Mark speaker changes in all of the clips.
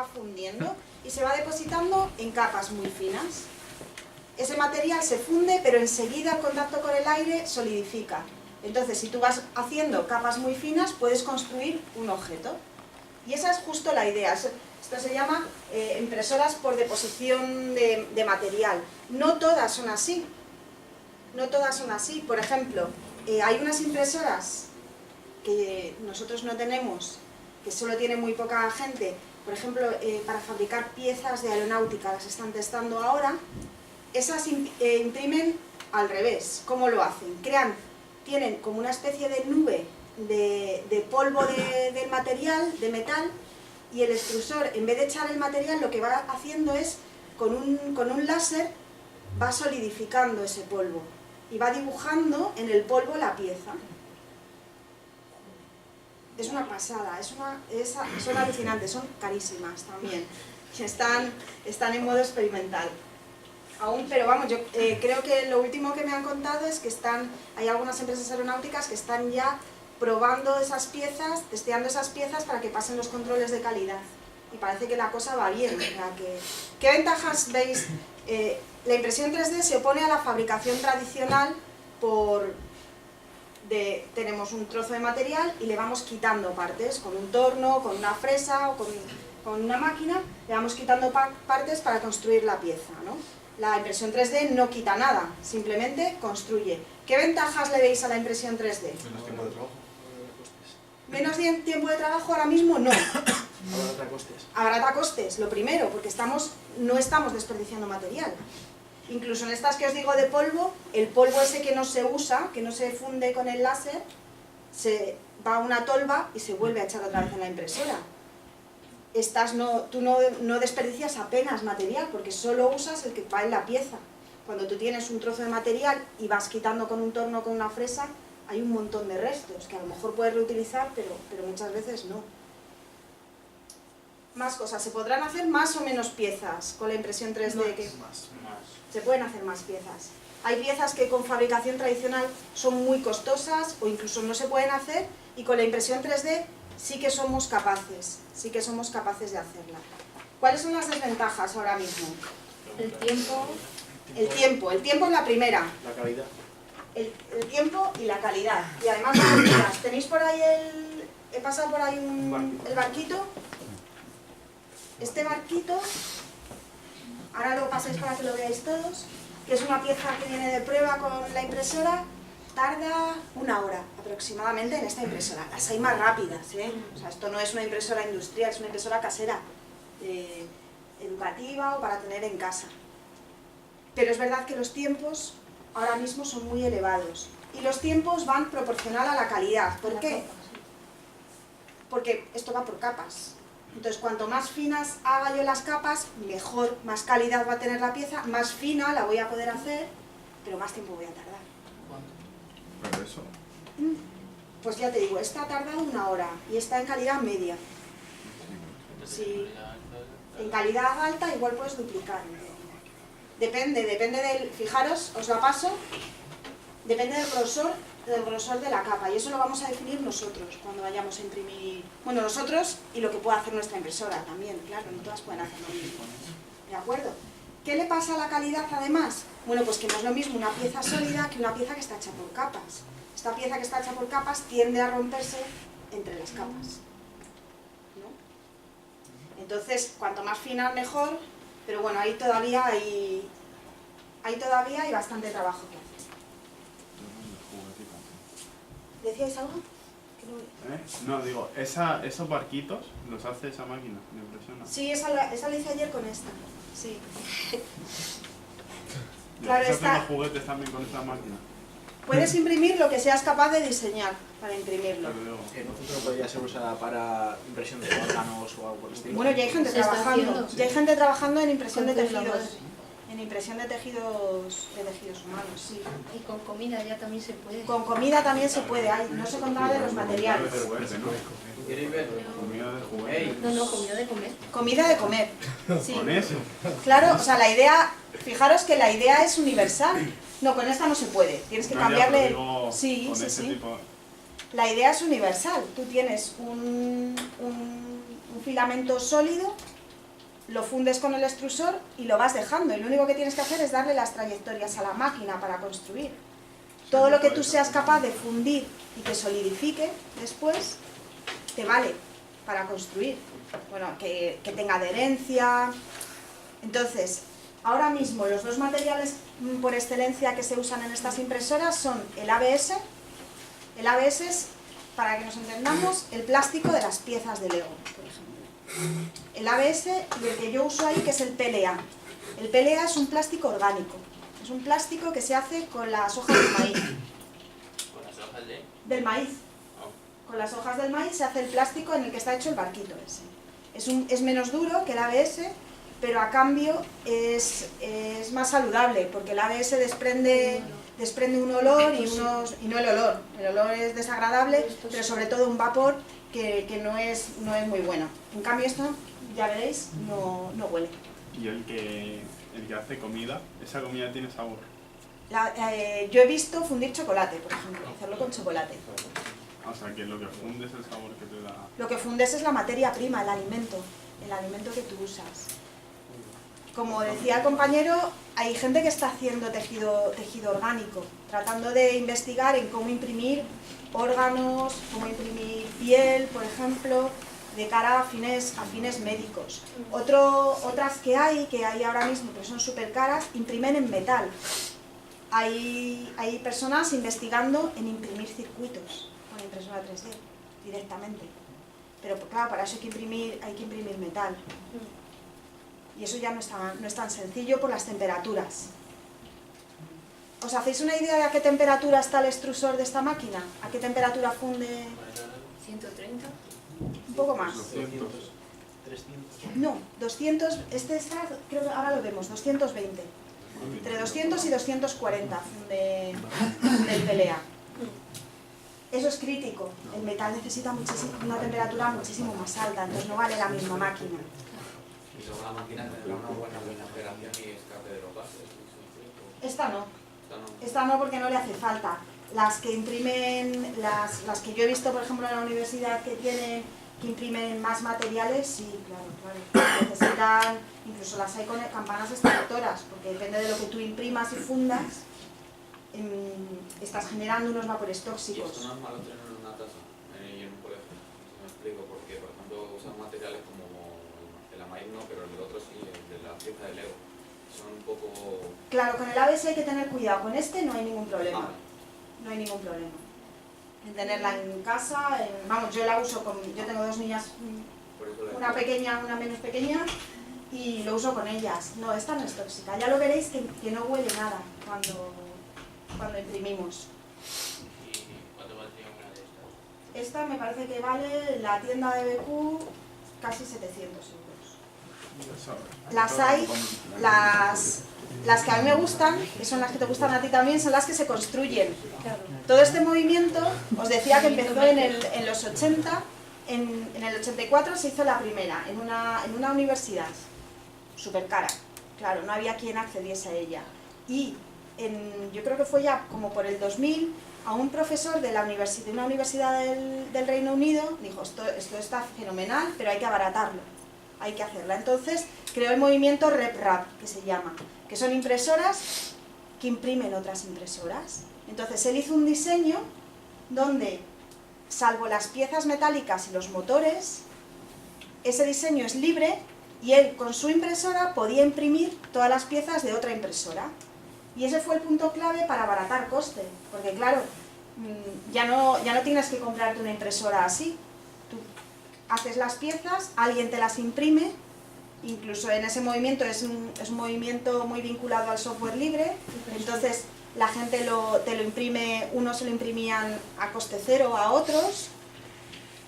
Speaker 1: va fundiendo y se va depositando en capas muy finas. Ese material se funde, pero enseguida el contacto con el aire solidifica. Entonces, si tú vas haciendo capas muy finas, puedes construir un objeto. Y esa es justo la idea. Esto se llama impresoras por deposición de material. No todas son así. No todas son así. Por ejemplo, hay unas impresoras que nosotros no tenemos, que solo tiene muy poca gente. Por ejemplo, para fabricar piezas de aeronáutica, las están testando ahora. Esas imprimen al revés. ¿Cómo lo hacen? Tienen como una especie de nube de polvo del material, de metal, y el extrusor, en vez de echar el material, lo que va haciendo es, con un láser, va solidificando ese polvo y va dibujando en el polvo la pieza. Es una pasada, son alucinantes, son carísimas también. Están en modo experimental. Aún, pero vamos, yo creo que lo último que me han contado es que hay algunas empresas aeronáuticas que están ya probando esas piezas, testeando esas piezas para que pasen los controles de calidad. Y parece que la cosa va bien. O sea, ¿qué ventajas veis? La impresión 3D se opone a la fabricación tradicional tenemos un trozo de material y le vamos quitando partes, con un torno, con una fresa o con una máquina, le vamos quitando partes para construir la pieza, ¿no? La impresión 3D no quita nada, simplemente construye. ¿Qué ventajas le veis a la impresión 3D?
Speaker 2: Menos tiempo de trabajo.
Speaker 1: ¿Menos tiempo de trabajo ahora mismo? No.
Speaker 2: Abarata costes.
Speaker 1: Abarata costes, lo primero, porque no estamos desperdiciando material. Incluso en estas que os digo de polvo, el polvo ese que no se usa, que no se funde con el láser, se va a una tolva y se vuelve a echar otra vez en la impresora. Tú no desperdicias apenas material, porque solo usas el que va en la pieza. Cuando tú tienes un trozo de material y vas quitando con un torno o con una fresa, hay un montón de restos que a lo mejor puedes reutilizar, pero muchas veces no. Más cosas, se podrán hacer más o menos piezas con la impresión 3D. Se pueden hacer más piezas. Hay piezas que con fabricación tradicional son muy costosas o incluso no se pueden hacer, y con la impresión 3D sí que somos capaces de hacerla. ¿Cuáles son las desventajas ahora mismo?
Speaker 3: El tiempo.
Speaker 1: El tiempo es la primera.
Speaker 2: La calidad.
Speaker 1: El tiempo y la calidad. Y además, ¿tenéis por ahí he pasado por ahí el barquito? Este barquito, ahora lo pasáis para que lo veáis todos, que es una pieza que viene de prueba con la impresora, tarda 1 hora aproximadamente en esta impresora. Las hay más rápidas, ¿eh? O sea, esto no es una impresora industrial, es una impresora casera, educativa o para tener en casa. Pero es verdad que los tiempos ahora mismo son muy elevados. Y los tiempos van proporcional a la calidad. ¿Por qué? Porque esto va por capas. Entonces, cuanto más finas haga yo las capas, mejor, más calidad va a tener la pieza, más fina la voy a poder hacer, pero más tiempo voy a tardar.
Speaker 4: ¿Cuánto? ¿Pero eso?
Speaker 1: Pues ya te digo, esta tarda 1 hora y está en calidad media. Si en calidad alta igual puedes duplicar. Depende del, fijaros, os la paso, depende del grosor de la capa, y eso lo vamos a definir nosotros cuando vayamos a imprimir, bueno, nosotros y lo que pueda hacer nuestra impresora también, claro, no todas pueden hacer lo mismo, ¿de acuerdo? ¿Qué le pasa a la calidad además? Bueno, pues que no es lo mismo una pieza sólida que una pieza que está hecha por capas. Esta pieza que está hecha por capas tiende a romperse entre las capas, ¿no? Entonces, cuanto más fina mejor, pero bueno, ahí todavía hay bastante trabajo que hacer. ¿Decíais algo?
Speaker 4: No, digo, esos barquitos los hace esa máquina de impresión.
Speaker 1: Sí, esa la hice ayer con esta. Sí.
Speaker 4: Claro,
Speaker 1: Claro,
Speaker 4: ¿estás haciendo juguetes también con esta máquina?
Speaker 1: Puedes imprimir lo que seas capaz de diseñar para imprimirlo.
Speaker 4: Pero digo,
Speaker 2: En un futuro podría ser usada para impresión de órganos o algo por el estilo.
Speaker 1: Bueno, ya hay gente
Speaker 3: Se está
Speaker 1: trabajando.
Speaker 3: haciendo.
Speaker 1: Ya hay gente trabajando en impresión de
Speaker 3: Con la
Speaker 1: tejidos.
Speaker 3: madre.
Speaker 1: En impresión de tejidos humanos, sí.
Speaker 3: Y con comida ya también se puede.
Speaker 1: Con comida también se puede, no se contaba de los materiales.
Speaker 4: comida de juguete, ¿no?
Speaker 2: ¿Queréis ver?
Speaker 4: Comida de juguete.
Speaker 3: No, comida de comer.
Speaker 1: Comida de comer. Sí.
Speaker 4: Con eso.
Speaker 1: Claro, o sea, la idea, fijaros que la idea es universal. No, con esta no se puede, tienes que
Speaker 4: No, ya,
Speaker 1: cambiarle.
Speaker 4: pero digo,
Speaker 1: Sí,
Speaker 4: con
Speaker 1: sí,
Speaker 4: ese
Speaker 1: sí.
Speaker 4: tipo.
Speaker 1: La idea es universal. Tú tienes un filamento sólido lo fundes con el extrusor y lo vas dejando. Y lo único que tienes que hacer es darle las trayectorias a la máquina para construir. Todo lo que tú seas capaz de fundir y que solidifique después, te vale para construir. Bueno, que tenga adherencia. Entonces, ahora mismo los dos materiales por excelencia que se usan en estas impresoras son el ABS. El ABS es, para que nos entendamos, el plástico de las piezas de Lego, por ejemplo. El ABS y el que yo uso ahí, que es el PLA. El PLA es un plástico orgánico. Es un plástico que se hace con las hojas del maíz.
Speaker 5: ¿Con las hojas de...?
Speaker 1: Del maíz.
Speaker 5: Oh.
Speaker 1: Con las hojas del maíz se hace el plástico en el que está hecho el barquito ese. Es menos duro que el ABS, pero a cambio es más saludable, porque el ABS desprende un olor y no el olor. El olor es desagradable, pero sobre todo un vapor que no es muy bueno. En cambio esto, ya veréis, no huele.
Speaker 4: Y el que hace comida, esa comida tiene sabor.
Speaker 1: Yo he visto fundir chocolate, por ejemplo, hacerlo con chocolate.
Speaker 4: O sea, que lo que funde es el sabor que te da.
Speaker 1: Lo que fundes es la materia prima, el alimento que tú usas. Como decía el compañero, hay gente que está haciendo tejido orgánico, tratando de investigar en cómo imprimir órganos, cómo imprimir piel, por ejemplo, de cara a fines médicos. Otras que hay ahora mismo, que son súper caras, imprimen en metal. Hay personas investigando en imprimir circuitos con impresora 3D directamente. Pero claro, para eso hay que imprimir metal. Y eso ya no es tan sencillo por las temperaturas. ¿Os hacéis una idea de a qué temperatura está el extrusor de esta máquina? ¿A qué temperatura funde?
Speaker 3: 130.
Speaker 1: Un poco más.
Speaker 4: 200.
Speaker 2: 300.
Speaker 1: No, 200, este está, creo que ahora lo vemos, 220. Entre 200 y 240 funde el PLA. Eso es crítico. El metal necesita una temperatura muchísimo más alta, entonces no vale la misma máquina.
Speaker 5: Y luego la máquina tendrá una buena refrigeración y escape de los gases.
Speaker 1: Esta no.
Speaker 5: Esta no.
Speaker 1: Esta no, porque no le hace falta. Las que imprimen, las que yo he visto, por ejemplo, en la universidad que imprimen más materiales, sí, claro. Necesitan, incluso las hay con campanas extractoras, porque depende de lo que tú imprimas y fundas, estás generando unos vapores
Speaker 5: Y
Speaker 1: tóxicos.
Speaker 5: esto no es malo tenerlo en una taza y en un colegio. Me explico, porque por ejemplo usan materiales como el amaíz no, pero el otro sí, el de la pieza de Lego. Son un poco...
Speaker 1: Claro, con el ABS hay que tener cuidado, con este no hay ningún problema.
Speaker 5: Ah,
Speaker 1: No hay ningún problema. En tenerla en casa, vamos, yo la uso yo tengo dos niñas,
Speaker 5: por eso le
Speaker 1: una pequeña, una menos pequeña, y lo uso con ellas. No, esta no es tóxica. Ya lo veréis que no huele nada cuando imprimimos.
Speaker 5: ¿Y cuánto valdría una de estas?
Speaker 1: Esta me parece que vale la tienda de BQ casi 700 euros. Las hay, las que a mí me gustan, que son las que te gustan a ti también, son las que se construyen. Todo este movimiento, os decía que empezó en los 80, en el 84 se hizo la primera, en una universidad, súper cara, claro, no había quien accediese a ella. Y yo creo que fue ya como por el 2000, a un profesor de una universidad del Reino Unido dijo, esto está fenomenal, pero hay que abaratarlo, hay que hacerla. Entonces creó el movimiento RepRap, que se llama, que son impresoras que imprimen otras impresoras. Entonces él hizo un diseño donde, salvo las piezas metálicas y los motores, ese diseño es libre y él con su impresora podía imprimir todas las piezas de otra impresora. Y ese fue el punto clave para abaratar coste, porque claro, ya no tienes que comprarte una impresora así. Tú haces las piezas, alguien te las imprime, incluso en ese movimiento es un movimiento muy vinculado al software libre, entonces la gente te lo imprime, unos se lo imprimían a coste cero a otros,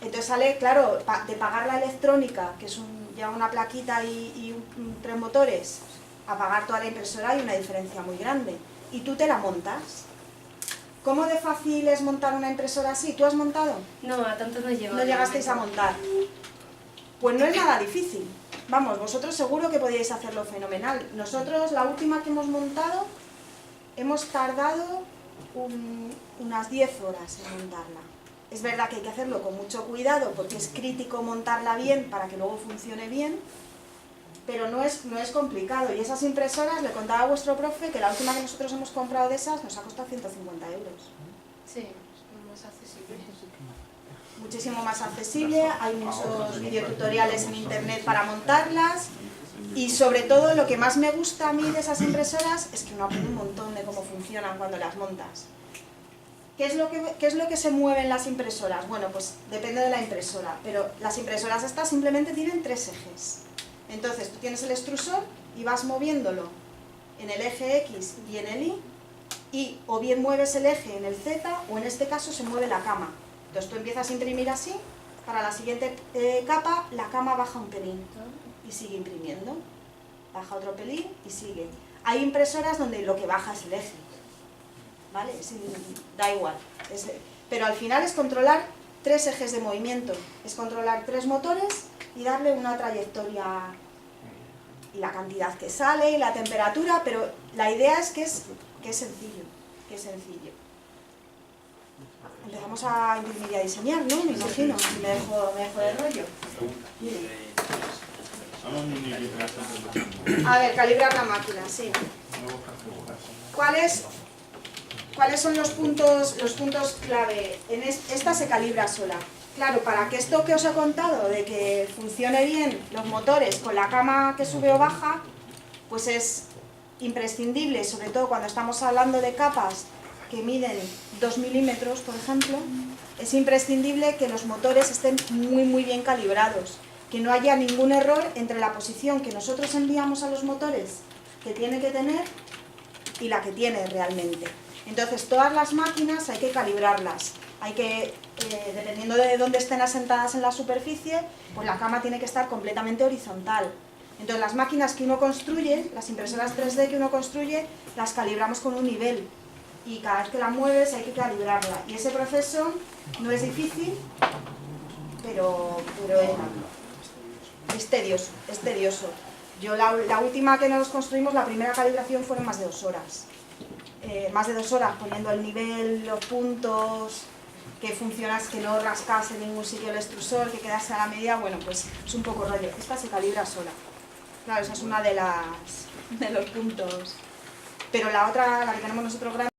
Speaker 1: entonces sale, claro, de pagar la electrónica, que es ya una plaquita y tres motores, a pagar toda la impresora hay una diferencia muy grande, y tú te la montas. ¿Cómo de fácil es montar una impresora así? ¿Tú has montado?
Speaker 3: No, a tanto no llegó.
Speaker 1: No llegasteis a montar. Pues no es nada difícil. Vamos, vosotros seguro que podíais hacerlo fenomenal. Nosotros, la última que hemos montado, hemos tardado unas 10 horas en montarla. Es verdad que hay que hacerlo con mucho cuidado porque es crítico montarla bien para que luego funcione bien, pero no es complicado. Y esas impresoras, le contaba a vuestro profe que la última que nosotros hemos comprado de esas nos ha costado 150 euros.
Speaker 3: Sí, es más accesible.
Speaker 1: Muchísimo más accesible, hay muchos videotutoriales en internet para montarlas y sobre todo lo que más me gusta a mí de esas impresoras es que uno aprende un montón de cómo funcionan cuando las montas. ¿Qué es lo que se mueve en las impresoras? Bueno, pues depende de la impresora, pero las impresoras estas simplemente tienen 3 ejes. Entonces tú tienes el extrusor y vas moviéndolo en el eje X y en el Y, y o bien mueves el eje en el Z o en este caso se mueve la cama. Entonces tú empiezas a imprimir así, para la siguiente capa la cama baja un pelín y sigue imprimiendo, baja otro pelín y sigue. Hay impresoras donde lo que baja es el eje, ¿vale? Da igual, pero al final es controlar 3 ejes de movimiento, es controlar 3 motores y darle una trayectoria y la cantidad que sale y la temperatura, pero la idea es que es sencillo, Empezamos a imprimir y a diseñar, ¿no? Me imagino, si me dejo de rollo. A ver, calibrar la máquina, sí. ¿Cuáles son los puntos clave? Esta se calibra sola. Claro, para que esto que os he contado, de que funcione bien los motores con la cama que sube o baja, pues es imprescindible, sobre todo cuando estamos hablando de capas que miden 2 milímetros, por ejemplo, es imprescindible que los motores estén muy bien calibrados, que no haya ningún error entre la posición que nosotros enviamos a los motores que tiene que tener y la que tiene realmente. Entonces todas las máquinas hay que calibrarlas, dependiendo de dónde estén asentadas en la superficie, pues la cama tiene que estar completamente horizontal. Entonces las máquinas que uno construye, las impresoras 3D que uno construye, las calibramos con un nivel. Y cada vez que la mueves hay que calibrarla. Y ese proceso no es difícil, pero es tedioso. Yo la última que nos construimos, la primera calibración fueron más de 2 horas. Más de 2 horas poniendo el nivel, los puntos, que funcionas, que no rascase en ningún sitio el extrusor, que quedase a la medida, bueno, pues es un poco rollo. Esta se calibra sola. Claro, esa es una de los puntos. Pero la otra, la que tenemos nosotros grande,